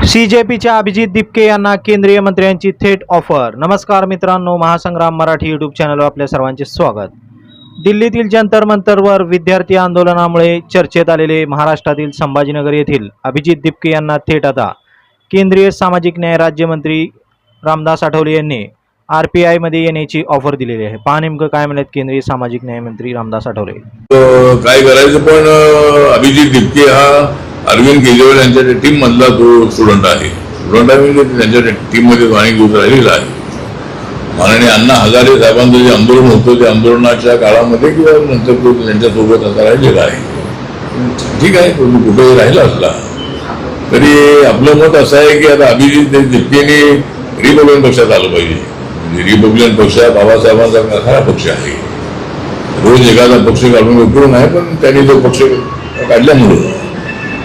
सीजेपीच्या अभिजित दिपके यांना केंद्रीय मंत्र्यांची थेट ऑफर। नमस्कार मित्रांनो, महासंग्राम मराठी यूट्यूब चॅनलवर आपल्या सर्वांचे स्वागत। दिल्लीतील जंतर मंतरवर विद्यार्थी आंदोलनामुळे चर्चेत आलेले महाराष्ट्रातील संभाजीनगर येथील अभिजित दिपके यांना थेट आता केंद्रीय सामाजिक न्याय राज्यमंत्री रामदास आठवले यांनी आरपीआय मध्ये येण्याची ऑफर दिलेली आहे। पहा नेमकं काय म्हणत केंद्रीय सामाजिक न्याय मंत्री रामदास आठवले। काय करायचं, पण अभिजित दिपके हा अरविंद केजरीवाल यांच्या टीम मधला तो स्टुडंट आहे म्हणजे त्यांच्या टीम मध्ये अनेक दिवस राहिलेला आहे। माननीय अण्णा हजारे साहेबांचं जे आंदोलन होतं त्या आंदोलनाच्या काळामध्ये किंवा नंतर तो त्यांच्यासोबत आता राहिलेला आहे। ठीक आहे, तो कुठेही राहिला असला तरी आपलं मत असं आहे की आता अभिजित दिपकेने रिपब्लिकन पक्षात आलं पाहिजे। रिपब्लिकन पक्ष बाबासाहेबांचा खरा पक्ष आहे। रोज एखादा पक्ष काढून उपयोग नाही, पण त्यांनी तो पक्ष काढल्यामुळे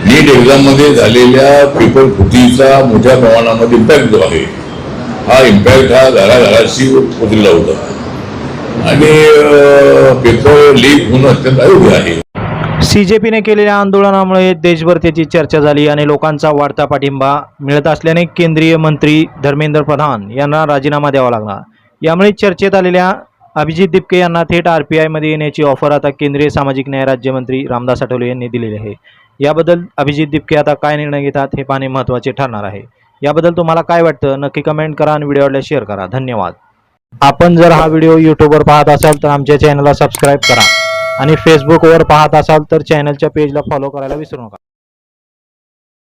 नीट एक्झाम मध्ये झालेल्या पेपर फुटीचा मोठ्या प्रमाणामध्ये इम्पॅक्ट जो आहे हा इम्पॅक्ट हा घराघराशी पोचलेला होता आणि पेपर लीक होणं अत्यंत अयोग्य आहे। सीजेपीने केलेल्या आंदोलनामुळे देशभर त्याची चर्चा झाली आणि लोकांचा वाढता पाठिंबा मिळत असल्याने केंद्रीय मंत्री धर्मेंद्र प्रधान यांना राजीनामा द्यावा लागला। यामुळे चर्चेत आलेल्या अभिजित दिपके यांना थेट आरपीआय मध्ये येण्याची ऑफर आता केंद्रीय सामाजिक न्याय राज्यमंत्री रामदास आठवले यांनी दिलेली आहे। याबद्दल अभिजित दिपके आता काय निर्णय घेतात हे पाहणे महत्त्वाचे ठरणार आहे। याबद्दल तुम्हाला काय वाटतं नक्की कमेंट करा आणि व्हिडिओला शेअर करा। धन्यवाद। आपण जर हा व्हिडिओ यूट्यूबवर पाहत असाल तर आमच्या चॅनलला सबस्क्राईब करा आणि फेसबुकवर पाहत असाल तर चॅनलच्या पेजला फॉलो करायला विसरू नका।